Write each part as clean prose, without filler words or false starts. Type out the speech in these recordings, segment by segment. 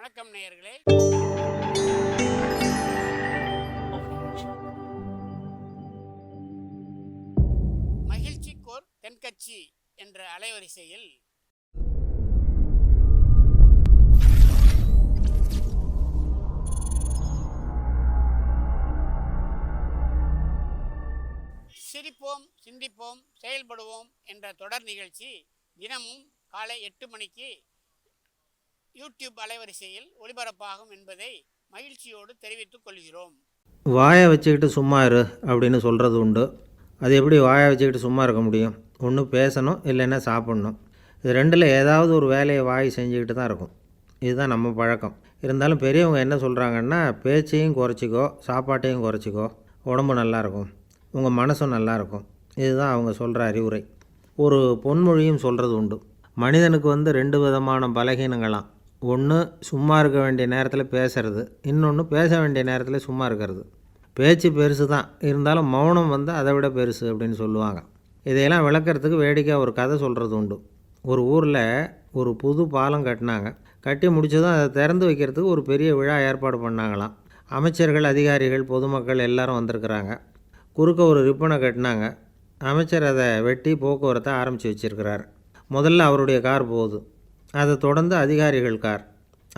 வணக்கம் நேயர்களே. மகிழ்ச்சிக்கோர் தென்கட்சி என்ற அலைவரிசையில் சிரிப்போம், சிந்திப்போம், செயல்படுவோம் என்ற தொடர் நிகழ்ச்சி தினமும் காலை 8 மணிக்கு யூடியூப் அலைவரிசையில் ஒளிபரப்பாகும் என்பதை மகிழ்ச்சியோடு தெரிவித்துக் கொள்கிறோம். வாயை வச்சுக்கிட்டு சும்மா இரு அப்படின்னு சொல்கிறது உண்டு. அது எப்படி வாயை வச்சுக்கிட்டு சும்மா இருக்க முடியும்? ஒன்று பேசணும், இல்லைன்னா சாப்பிட்ணும். இது ரெண்டில் ஏதாவது ஒரு வேலையை வாய் செஞ்சுக்கிட்டு தான் இருக்கும். இதுதான் நம்ம பழக்கம். இருந்தாலும் பெரியவங்க என்ன சொல்கிறாங்கன்னா, பேச்சையும் குறைச்சிக்கோ, சாப்பாட்டையும் குறைச்சிக்கோ, உடம்பு நல்லாயிருக்கும், உங்கள் மனசும் நல்லாயிருக்கும். இதுதான் அவங்க சொல்கிற அறிவுரை. ஒரு பொன்மொழியும் சொல்கிறது உண்டு. மனிதனுக்கு 2 விதமான பலகீனங்களாம். ஒன்று சும்மா இருக்க வேண்டிய நேரத்தில் பேசுறது, இன்னொன்று பேச வேண்டிய நேரத்தில் சும்மா இருக்கிறது. பேச்சு பெருசு தான், இருந்தாலும் மௌனம் அதை விட பெருசு அப்படின்னு சொல்லுவாங்க. இதையெல்லாம் விளக்கிறதுக்கு வேடிக்கையாக ஒரு கதை சொல்கிறது உண்டு. ஒரு ஊரில் ஒரு புது பாலம் கட்டினாங்க. கட்டி முடிச்சதும் அதை திறந்து வைக்கிறதுக்கு ஒரு பெரிய விழா ஏற்பாடு பண்ணாங்களாம். அமைச்சர்கள், அதிகாரிகள், பொதுமக்கள் எல்லாரும் வந்திருக்கிறாங்க. குறுக்க ஒரு ரிப்பனை கட்டினாங்க. அமைச்சர் அதை வெட்டி போக்குவரத்தை ஆரம்பித்து வச்சுருக்கிறார். முதல்ல அவருடைய கார் போகுது, அதை தொடர்ந்து அதிகாரிகள் கார்,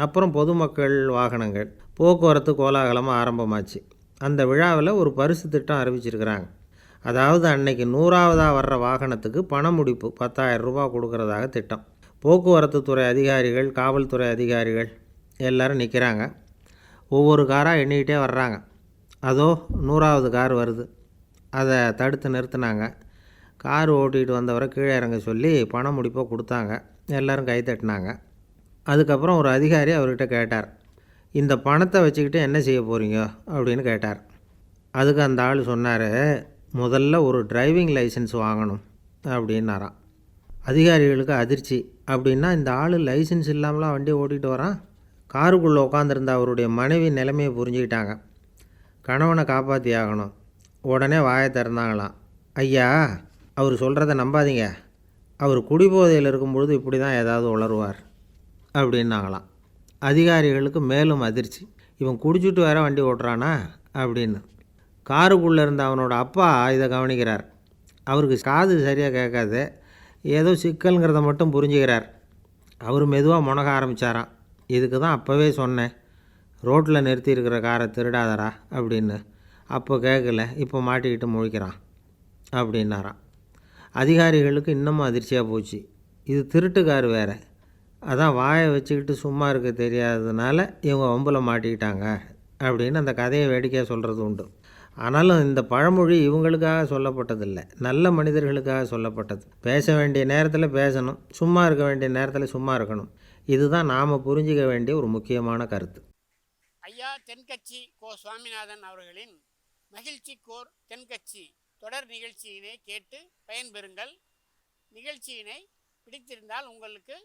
அப்புறம் பொதுமக்கள் வாகனங்கள். போக்குவரத்து கோலாகலமாக ஆரம்பமாச்சு. அந்த விழாவில் ஒரு பரிசு திட்டம் அறிவிச்சிருக்கிறாங்க. அதாவது அன்னைக்கு 100ஆவதாக வர்ற வாகனத்துக்கு பண முடிப்பு 10,000 ரூபா கொடுக்கறதாக திட்டம். போக்குவரத்து துறை அதிகாரிகள், காவல்துறை அதிகாரிகள் எல்லோரும் நிற்கிறாங்க. ஒவ்வொரு காராக எண்ணிக்கிட்டே வர்றாங்க. அதோ 100ஆவது கார் வருது. அதை தடுத்து நிறுத்தினாங்க. கார் ஓட்டிகிட்டு வந்தவரை கீழே இறங்க சொல்லி பண முடிப்பை கொடுத்தாங்க. எல்லோரும் கை தட்டினாங்க. அதுக்கப்புறம் ஒரு அதிகாரி அவர்கிட்ட கேட்டார், இந்த பணத்தை வச்சுக்கிட்டு என்ன செய்ய போகிறீங்க அப்படின்னு கேட்டார். அதுக்கு அந்த ஆள் சொன்னார், முதல்ல ஒரு டிரைவிங் லைசன்ஸ் வாங்கணும் அப்படின்னாராம். அதிகாரிகளுக்கு அதிர்ச்சி. அப்படின்னா இந்த ஆள் லைசன்ஸ் இல்லாமலாம் வண்டியை ஓட்டிகிட்டு வரான்? காருக்குள்ளே உட்காந்துருந்த அவருடைய மனைவி நிலைமையை புரிஞ்சுக்கிட்டாங்க. கணவனை காப்பாற்றி ஆகணும். உடனே வாயை திறந்தாங்களாம். ஐயா, அவர் சொல்கிறத நம்பாதீங்க, அவர் குடிபோதையில் இருக்கும்பொழுது இப்படி தான் ஏதாவது உளருவார் அப்படின்னாங்களாம். அதிகாரிகளுக்கு மேலும் அதிர்ச்சி. இவன் குடிச்சிட்டு வேற வண்டி ஓட்டுறானா அப்படின்னு. காருக்குள்ளே இருந்த அவனோட அப்பா இதை கவனிக்கிறார். அவருக்கு காது சரியாக கேட்காது, ஏதோ சிக்கல்ங்கிறத மட்டும் புரிஞ்சுக்கிறார். அவர் மெதுவாக முனக ஆரம்பித்தாராம். இதுக்கு தான் அப்போவே சொன்னேன், ரோட்டில் நிறுத்தி இருக்கிற காரை திருடாதரா அப்படின்னு. அப்போ கேட்கல, இப்போ மாட்டிக்கிட்டு முழிக்கிறான் அப்படின்னாராம். அதிகாரிகளுக்கு இன்னமும் அதிர்ச்சியாக போச்சு. இது திருட்டுக்கார் வேறு, அதான் வாயை வச்சுக்கிட்டு சும்மா இருக்க தெரியாததுனால இவங்க வம்பில் மாட்டிக்கிட்டாங்க அப்படின்னு அந்த கதையை வேடிக்கையாக சொல்கிறது உண்டு. ஆனாலும் இந்த பழமொழி இவங்களுக்காக சொல்லப்பட்டதில்லை, நல்ல மனிதர்களுக்காக சொல்லப்பட்டது. பேச வேண்டிய நேரத்தில் பேசணும், சும்மா இருக்க வேண்டிய நேரத்தில் சும்மா இருக்கணும். இதுதான் நாம் புரிஞ்சிக்க வேண்டிய ஒரு முக்கியமான கருத்து. ஐயா தென்கட்சி கோ சுவாமிநாதன் அவர்களின் மகிழ்ச்சிக்கோர் தென்கட்சி தொடர் நிகழ்ச்சியினை கேட்டு பயன்பெறுங்கள். நிகழ்ச்சியினை பிடித்திருந்தால் உங்களுக்கு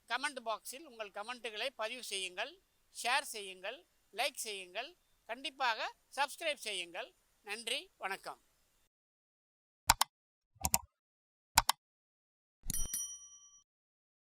கமெண்ட் பாக்ஸில் உங்கள் கமெண்ட்டுகளை பதிவு செய்யுங்கள், ஷேர் செய்யுங்கள், லைக் செய்யுங்கள், கண்டிப்பாக சப்ஸ்கிரைப் செய்யுங்கள். நன்றி, வணக்கம்.